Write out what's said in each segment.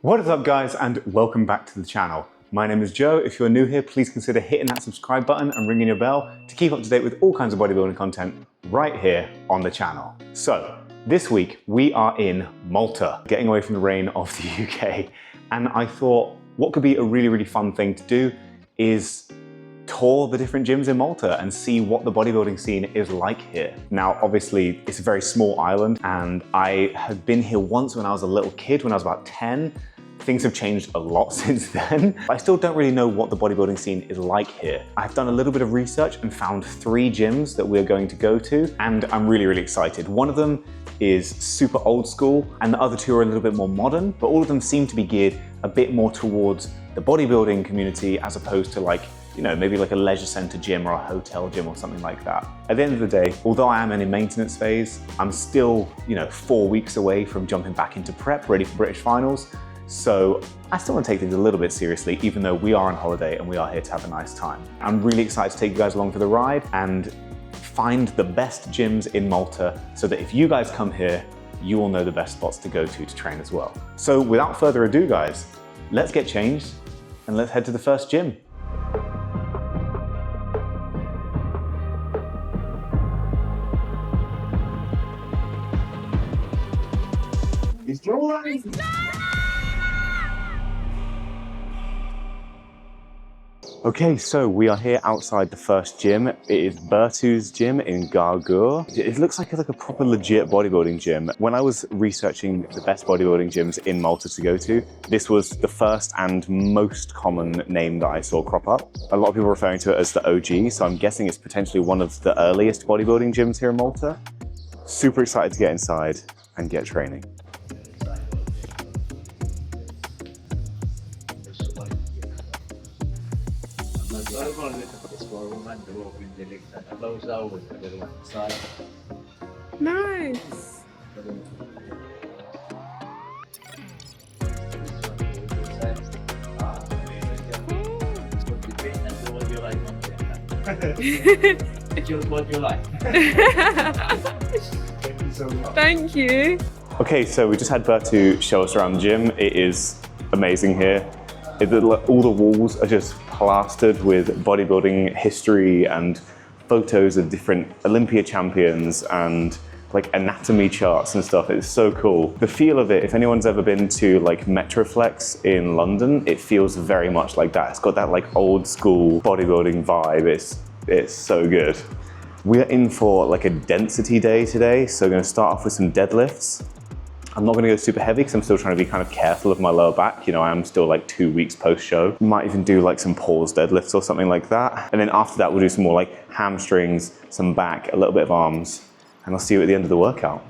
What is up guys, and welcome back to the channel. My name is Joe. If you're new here, please consider hitting that subscribe button and ringing your bell to keep up to date with all kinds of bodybuilding content right here on the channel. So this week we are in Malta, getting away from the rain of the UK. And I thought what could be a really fun thing to do is tour the different gyms in Malta and see what the bodybuilding scene is like here. Now, obviously, it's a very small island, and I had been here once when I was a little kid, when I was about 10. Things have changed a lot since then. I still don't really know what the bodybuilding scene is like here. I've done a little bit of research and found 3 gyms that we're going to go to, and I'm really excited. One of them is super old school, and the other 2 are a little bit more modern, but all of them seem to be geared a bit more towards the bodybuilding community as opposed to like, you know, maybe like a leisure center gym or a hotel gym or something like that. At the end of the day, although I am in a maintenance phase, I'm still, 4 weeks away from jumping back into prep, ready for British finals. So I still want to take things a little bit seriously, even though we are on holiday and we are here to have a nice time. I'm really excited to take you guys along for the ride and find the best gyms in Malta so that if you guys come here, you will know the best spots to go to train as well. So without further ado, guys, let's get changed and let's head to the first gym. It's rolling. Okay, so we are here outside the first gym. It is Bertu's gym in Gargur. It looks like a proper legit bodybuilding gym. When I was researching the best bodybuilding gyms in Malta to go to, this was the first and most common name that I saw crop up. A lot of people are referring to it as the OG, so I'm guessing it's potentially one of the earliest bodybuilding gyms here in Malta. Super excited to get inside and get training. Nice. Choose what you like. Thank you so much. Thank you. Okay, so we just had Bertu show us around the gym. It is amazing here. All the walls are just plastered with bodybuilding history and photos of different Olympia champions and like anatomy charts and stuff. It's so cool. The feel of it, if anyone's ever been to like Metroflex in London, it feels very much like that. It's got that like old school bodybuilding vibe. It's so good. We're in for like a density day today, so we're gonna start off with some deadlifts. I'm not gonna go super heavy because I'm still trying to be kind of careful of my lower back. I am still like 2 weeks post-show. Might even do like some pause deadlifts or something like that. And then after that, we'll do some more like hamstrings, some back, a little bit of arms, and I'll see you at the end of the workout.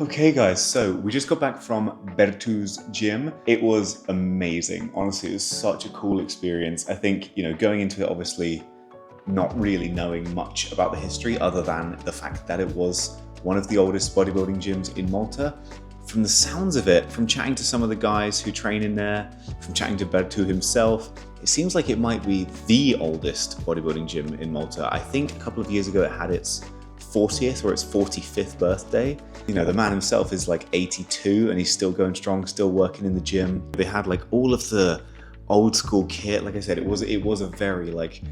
Okay guys, so we just got back from Bertu's gym. It was amazing. Honestly, it was such a cool experience. I think, going into it obviously not really knowing much about the history other than the fact that it was one of the oldest bodybuilding gyms in Malta. From the sounds of it, from chatting to some of the guys who train in there, from chatting to Bertu himself, it seems like it might be the oldest bodybuilding gym in Malta. I think a couple of years ago it had its 40th or its 45th birthday. The man himself is like 82 and he's still going strong, still working in the gym. They had like all of the old school kit. Like I said, it was a very like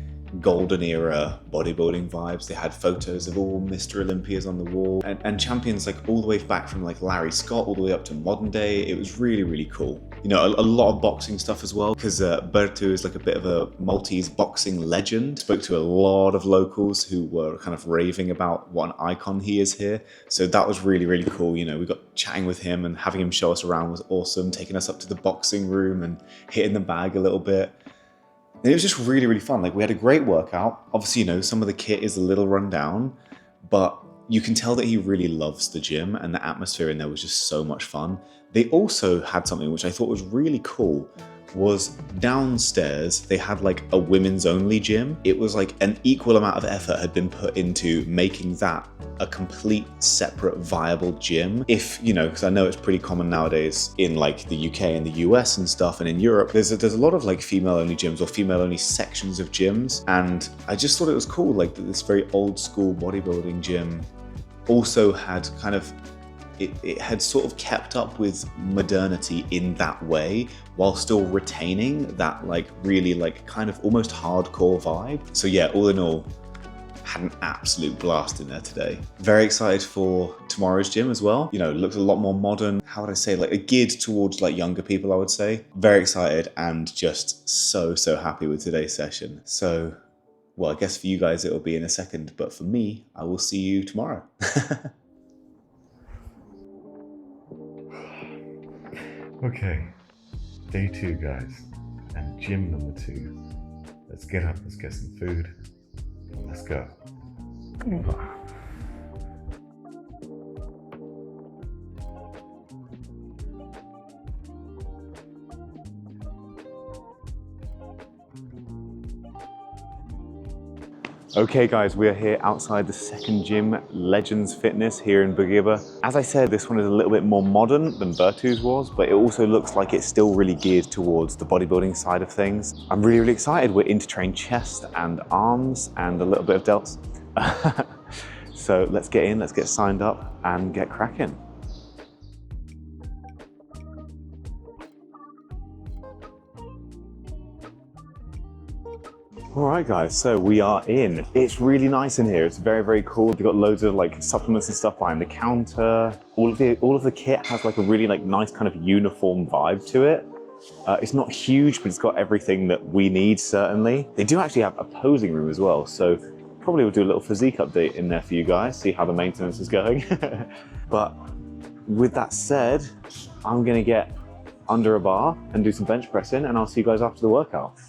golden era bodybuilding vibes. They had photos of all Mr. Olympias on the wall and champions like all the way back from like Larry Scott all the way up to modern day. It was really, really cool. A lot of boxing stuff as well, because Bertu is like a bit of a Maltese boxing legend. Spoke to a lot of locals who were kind of raving about what an icon he is here. So that was really, really cool. We got chatting with him and having him show us around was awesome, taking us up to the boxing room and hitting the bag a little bit. And it was just really, really fun. Like, we had a great workout. Obviously, some of the kit is a little run down, but you can tell that he really loves the gym and the atmosphere in there was just so much fun. They also had something which I thought was really cool, was downstairs they had like a women's only gym. It was like an equal amount of effort had been put into making that a complete separate viable gym. If, because I know it's pretty common nowadays in like the UK and the US and stuff, and in Europe, there's a lot of like female only gyms or female only sections of gyms. And I just thought it was cool, like that this very old school bodybuilding gym also had kind of, it had sort of kept up with modernity in that way while still retaining that like really like kind of almost hardcore vibe. So yeah, all in all, had an absolute blast in there today. Very excited for tomorrow's gym as well. It looks a lot more modern. How would I say, like geared towards like younger people, I would say. Very excited and just so happy with today's session. So, well, I guess for you guys it'll be in a second, but for me, I will see you tomorrow. Okay, day 2 guys, and gym number 2. Let's get up, let's get some food. Let's go. Okay guys, we are here outside the second gym, Legends Fitness, here in Bourguiba. As I said, this one is a little bit more modern than Bertu's was, but it also looks like it's still really geared towards the bodybuilding side of things. I'm really, really excited. We're in to train chest and arms and a little bit of delts. So let's get in, let's get signed up and get cracking. All right guys, so we are in. It's really nice in here. It's very, very cool. They've got loads of like supplements and stuff behind the counter. All of the kit has like a really like nice kind of uniform vibe to it. It's not huge, but it's got everything that we need, certainly. They do actually have a posing room as well. So probably we'll do a little physique update in there for you guys, see how the maintenance is going. But with that said, I'm gonna get under a bar and do some bench pressing, and I'll see you guys after the workout.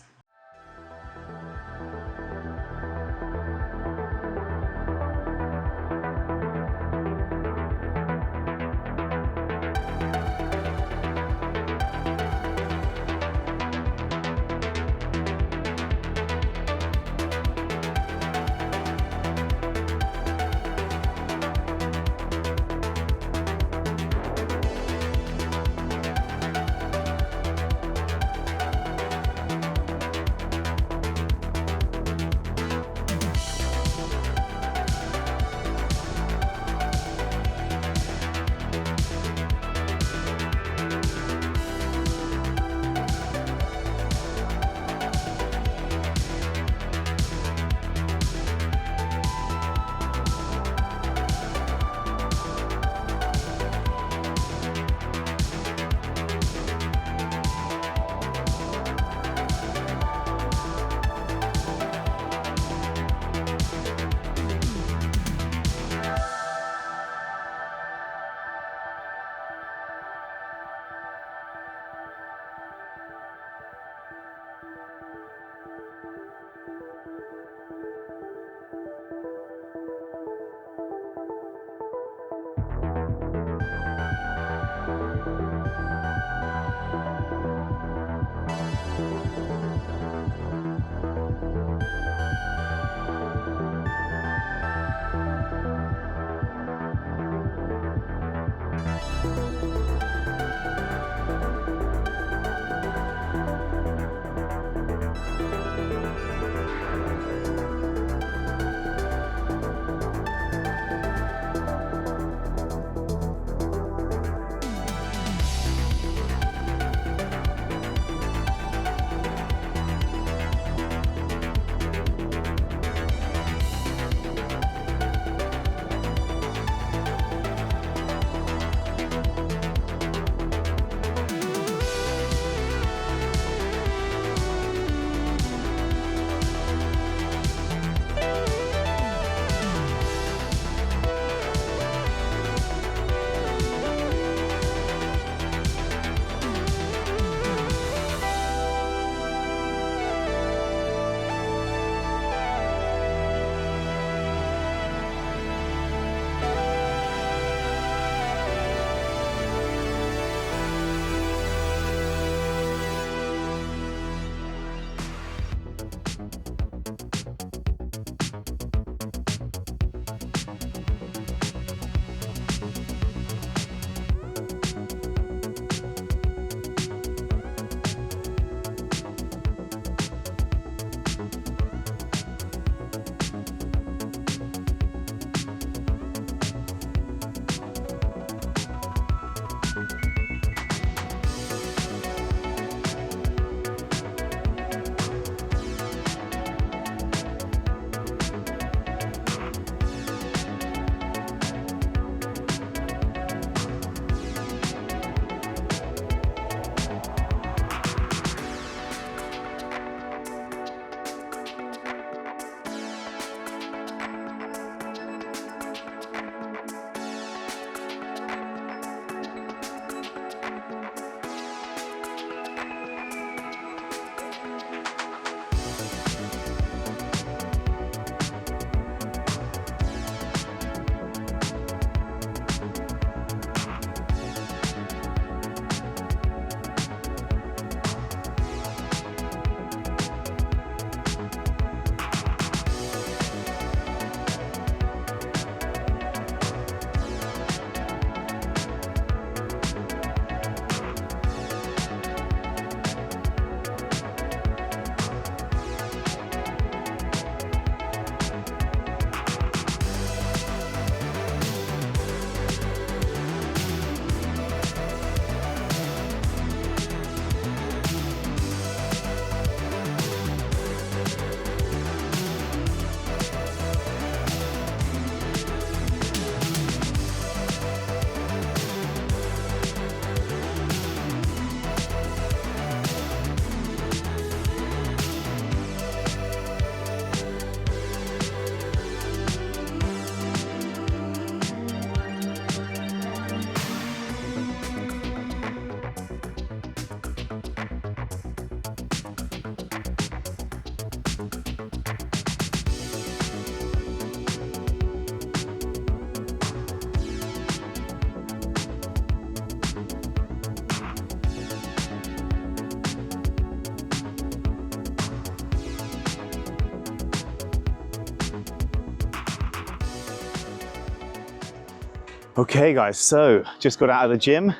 Okay guys, so just got out of the gym,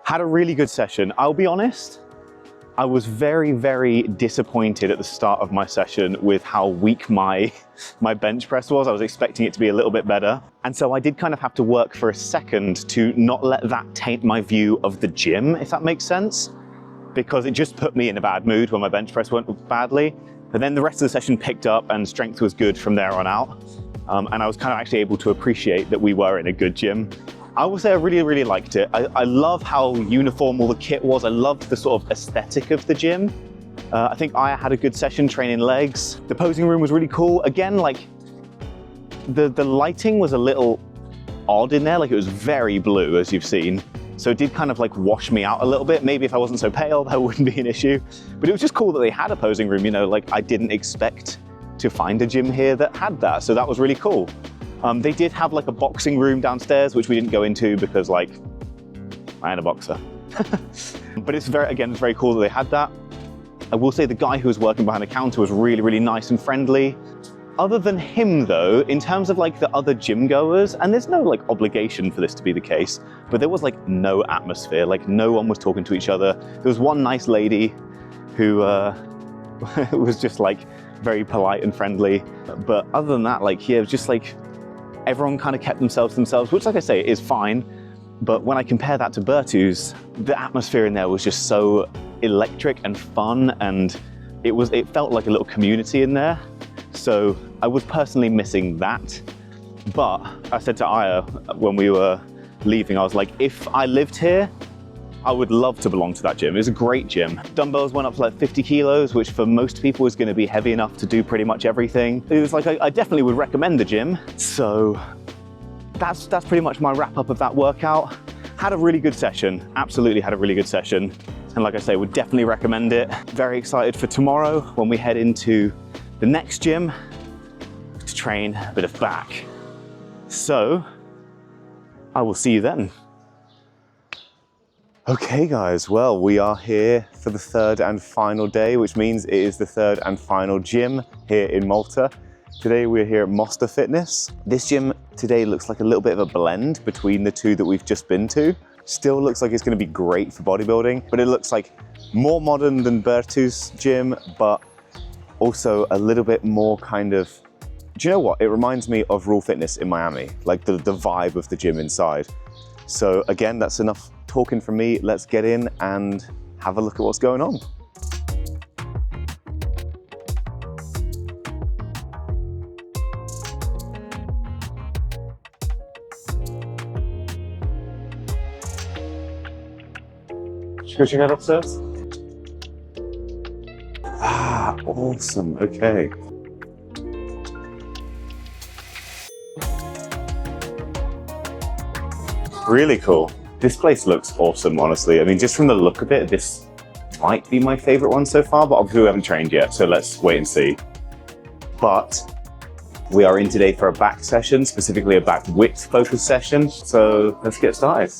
had a really good session. I'll be honest, I was very, very disappointed at the start of my session with how weak my bench press was. I was expecting it to be a little bit better. And so I did kind of have to work for a second to not let that taint my view of the gym, if that makes sense, because it just put me in a bad mood when my bench press went badly. But then the rest of the session picked up and strength was good from there on out. And I was kind of actually able to appreciate that we were in a good gym. I will say I really, really liked it. I love how uniform all the kit was. I loved the sort of aesthetic of the gym. I think I had a good session training legs. The posing room was really cool. Again, like the lighting was a little odd in there. Like it was very blue, as you've seen. So it did kind of like wash me out a little bit. Maybe if I wasn't so pale, that wouldn't be an issue. But it was just cool that they had a posing room, you know, like I didn't expect to find a gym here that had that. So that was really cool. They did have like a boxing room downstairs, which we didn't go into because like, I ain't a boxer. But it's very cool that they had that. I will say the guy who was working behind the counter was really, really nice and friendly. Other than him though, in terms of like the other gym goers, and there's no like obligation for this to be the case, but there was like no atmosphere, like no one was talking to each other. There was one nice lady who was just like very polite and friendly. But other than that, like, yeah, it was just like, everyone kind of kept themselves to themselves, which like I say, is fine. But when I compare that to Bertu's, the atmosphere in there was just so electric and fun, and it felt like a little community in there. So I was personally missing that. But I said to Aya when we were leaving, I was like, if I lived here, I would love to belong to that gym. It was a great gym. Dumbbells went up to like 50 kilos, which for most people is going to be heavy enough to do pretty much everything. It was like, I definitely would recommend the gym. So that's pretty much my wrap up of that workout. Had a really good session, absolutely had a really good session. And like I say, would definitely recommend it. Very excited for tomorrow when we head into the next gym to train a bit of back. So I will see you then. Okay guys, well, we are here for the third and final day, which means it is the third and final gym here in Malta. Today we're here at Mosta Fitness. This gym today looks like a little bit of a blend between the two that we've just been to. Still looks like it's going to be great for bodybuilding, but it looks like more modern than Bertu's gym, but also a little bit more kind of, do you know what? It reminds me of Raw Fitness in Miami, like the vibe of the gym inside. So again, that's enough talking from me. Let's get in and have a look at what's going on. Should we check out upstairs? Ah, awesome, okay. Really cool. This place looks awesome, honestly. I mean, just from the look of it, this might be my favorite one so far, but obviously we haven't trained yet, so let's wait and see. But we are in today for a back session, specifically a back width focus session. So let's get started.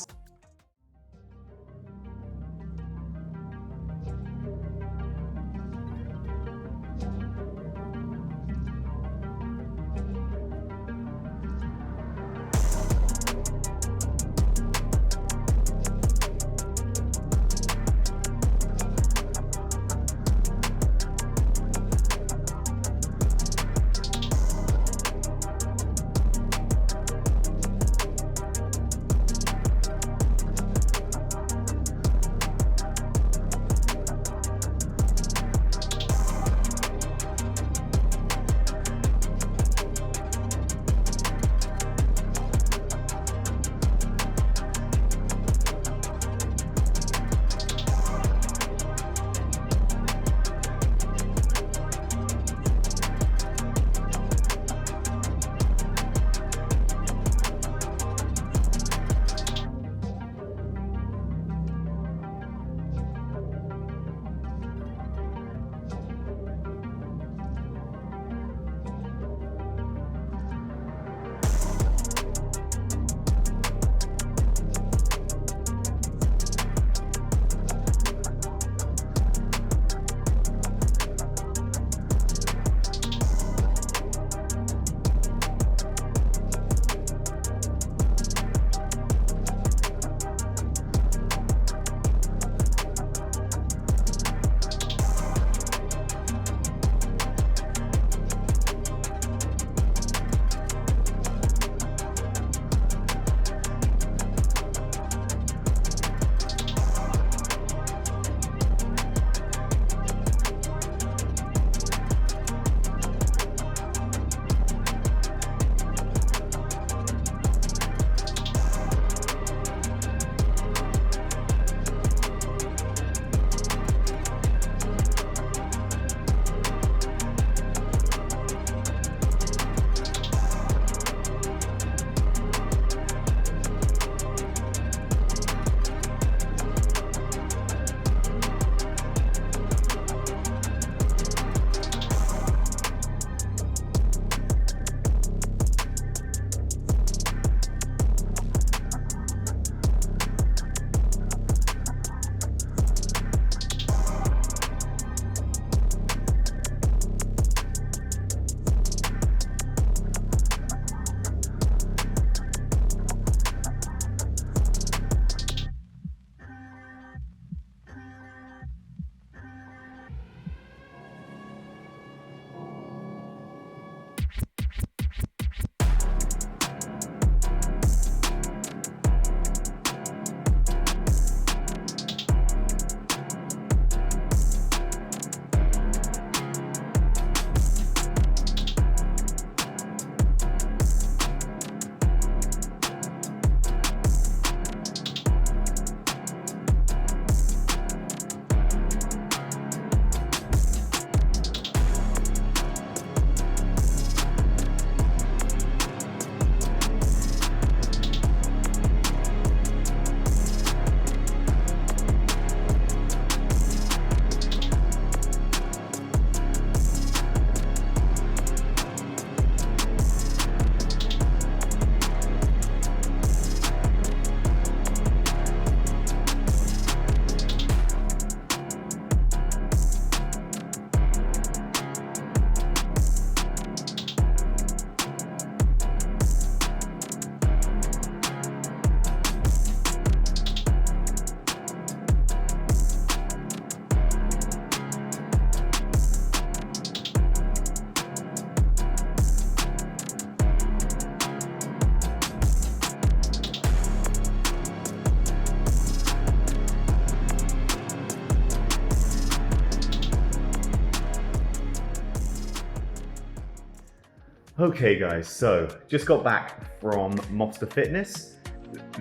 Okay guys, so just got back from Malta Fitness.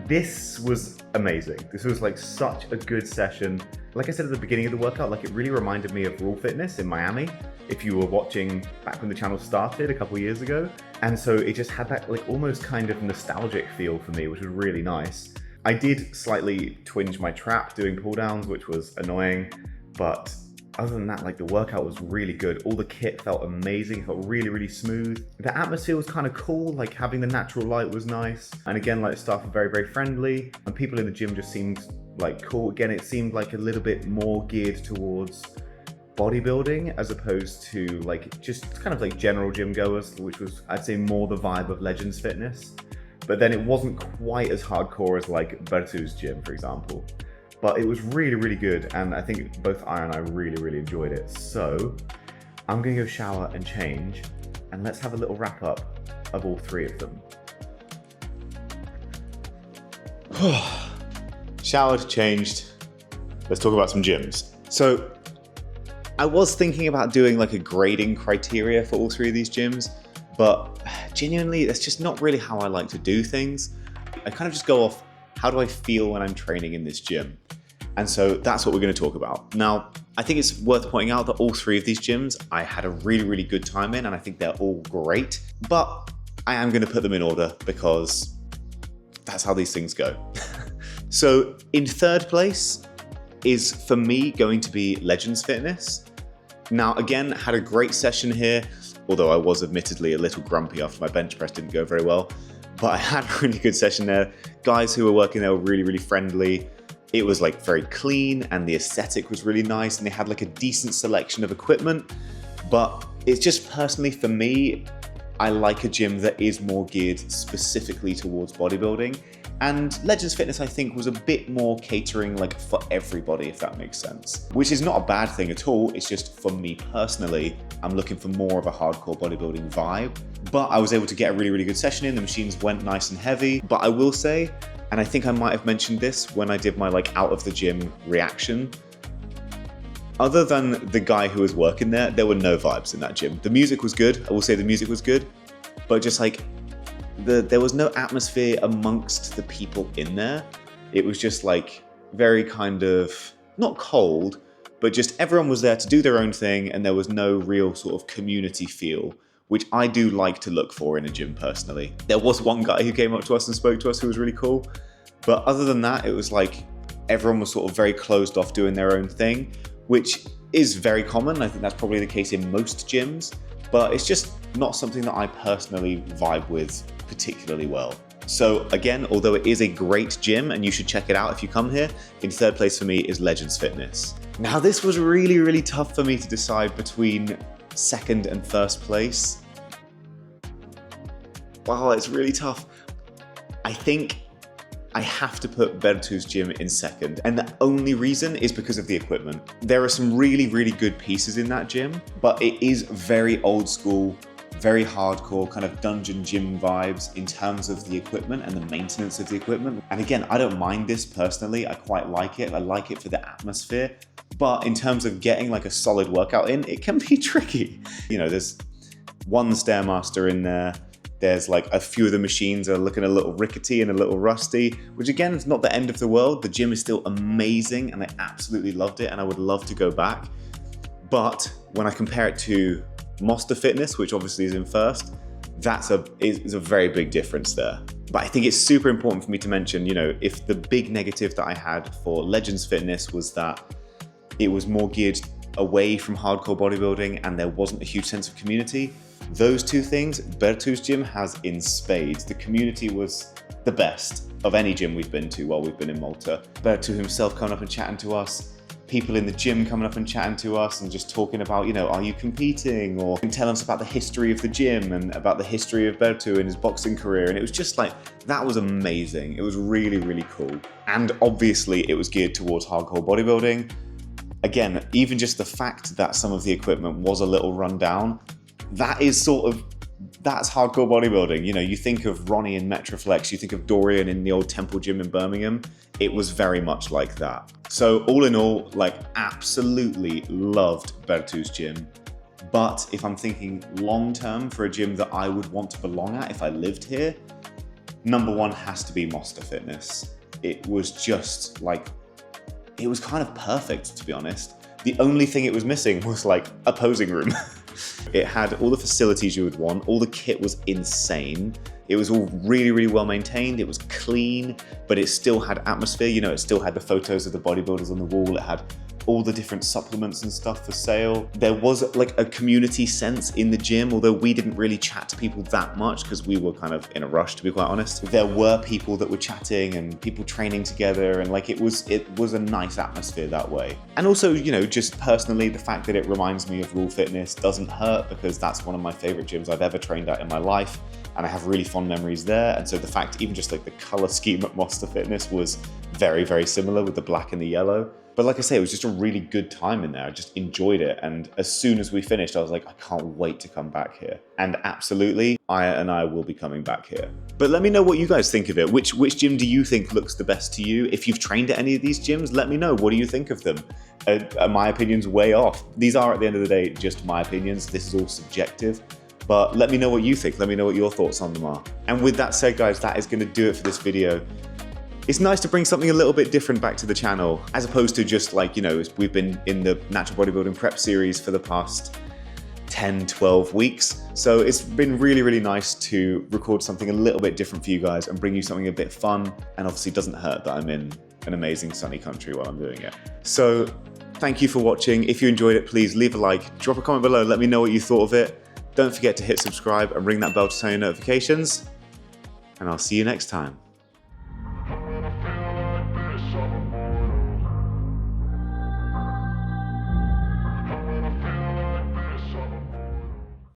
This was amazing. This was like such a good session. Like I said at the beginning of the workout, like it really reminded me of Raw Fitness in Miami, if you were watching back when the channel started a couple years ago. And so it just had that like almost kind of nostalgic feel for me, which was really nice. I did slightly twinge my trap doing pull downs, which was annoying, but other than that, like the workout was really good. All the kit felt amazing, it felt really, really smooth. The atmosphere was kind of cool, like having the natural light was nice. And again, like staff were very, very friendly, and people in the gym just seemed like cool. Again, it seemed like a little bit more geared towards bodybuilding as opposed to like just kind of like general gym goers, which was, I'd say, more the vibe of Legends Fitness. But then it wasn't quite as hardcore as like Bertu's gym, for example. But it was really, really good, and I think both Ira and I really, really enjoyed it. So I'm gonna go shower and change, and let's have a little wrap up of all three of them. Showered, changed, let's talk about some gyms. So I was thinking about doing like a grading criteria for all three of these gyms, but genuinely, that's just not really how I like to do things. I kind of just go off, how do I feel when I'm training in this gym? And so that's what we're going to talk about. Now, I think it's worth pointing out that all three of these gyms I had a really, really good time in, and I think they're all great, but I am going to put them in order because that's how these things go. So in third place is, for me, going to be Legends Fitness. Now, again, had a great session here, although I was admittedly a little grumpy after my bench press didn't go very well. But I had a really good session there. Guys who were working there were really, really friendly. It was like very clean, and the aesthetic was really nice, and they had like a decent selection of equipment. But it's just personally for me, I like a gym that is more geared specifically towards bodybuilding. And Legends Fitness, I think, was a bit more catering like for everybody, if that makes sense. Which is not a bad thing at all. It's just for me personally, I'm looking for more of a hardcore bodybuilding vibe. But I was able to get a really, really good session in. The machines went nice and heavy. But I will say, and I think I might have mentioned this when I did my like out of the gym reaction, other than the guy who was working there were no vibes in that gym. The music was good. I will say the music was good, but just like there was no atmosphere amongst the people in there. It was just like very kind of, not cold, but just everyone was there to do their own thing, and there was no real sort of community feel, which I do like to look for in a gym personally. There was one guy who came up to us and spoke to us who was really cool, but other than that, it was like everyone was sort of very closed off doing their own thing, which is very common. I think that's probably the case in most gyms, but it's just not something that I personally vibe with particularly well. So again, although it is a great gym and you should check it out if you come here, in third place for me is Legends Fitness. Now this was really, really tough for me to decide between second and first place. Wow, it's really tough. I think I have to put Bertu's gym in second, and the only reason is because of the equipment. There are some really, really good pieces in that gym, but it is very old school, very hardcore kind of dungeon gym vibes in terms of the equipment and the maintenance of the equipment. And again, I don't mind this personally. I quite like it. I like it for the atmosphere. But in terms of getting like a solid workout in, it can be tricky. You know, there's one Stairmaster in there. There's like a few of the machines are looking a little rickety and a little rusty, which again, is not the end of the world. The gym is still amazing and I absolutely loved it and I would love to go back. But when I compare it to Malta Fitness, which obviously is in first, is a very big difference there. But I think it's super important for me to mention, you know, if the big negative that I had for Legends Fitness was that it was more geared away from hardcore bodybuilding and there wasn't a huge sense of community, those two things Bertu's gym has in spades. The community was the best of any gym we've been to while we've been in Malta. Bertu himself coming up and chatting to us, people in the gym coming up and chatting to us and just talking about, you know, are you competing? Or telling us about the history of the gym and about the history of Bertu and his boxing career. And it was just like, that was amazing. It was really, really cool. And obviously it was geared towards hardcore bodybuilding. Again, even just the fact that some of the equipment was a little run down, that's hardcore bodybuilding. You know, you think of Ronnie in Metroflex, you think of Dorian in the old Temple Gym in Birmingham. It was very much like that. So all in all, like absolutely loved Bertu's gym. But if I'm thinking long-term for a gym that I would want to belong at if I lived here, number one has to be Monster Fitness. It was just like, it was kind of perfect, to be honest. The only thing it was missing was like a posing room. It had all the facilities you would want. All the kit was insane. It was all really, really well maintained. It was clean, but it still had atmosphere. You know, it still had the photos of the bodybuilders on the wall. It had all the different supplements and stuff for sale. There was like a community sense in the gym, although we didn't really chat to people that much because we were kind of in a rush, to be quite honest. There were people that were chatting and people training together, and like it was a nice atmosphere that way. And also, you know, just personally, the fact that it reminds me of Raw Fitness doesn't hurt because that's one of my favorite gyms I've ever trained at in my life, and I have really fond memories there. And so the fact, even just like the color scheme at Monster Fitness was very, very similar with the black and the yellow. But like I say, it was just a really good time in there. I just enjoyed it. And as soon as we finished, I was like, I can't wait to come back here. And absolutely, I will be coming back here. But let me know what you guys think of it. Which gym do you think looks the best to you? If you've trained at any of these gyms, let me know. What do you think of them? Are my opinions way off? These are, at the end of the day, just my opinions. This is all subjective. But let me know what you think. Let me know what your thoughts on them are. And with that said, guys, that is going to do it for this video. It's nice to bring something a little bit different back to the channel, as opposed to just like, you know, we've been in the natural bodybuilding prep series for the past 10, 12 weeks. So it's been really, really nice to record something a little bit different for you guys and bring you something a bit fun. And obviously it doesn't hurt that I'm in an amazing sunny country while I'm doing it. So thank you for watching. If you enjoyed it, please leave a like, drop a comment below, let me know what you thought of it. Don't forget to hit subscribe and ring that bell to turn your notifications. And I'll see you next time.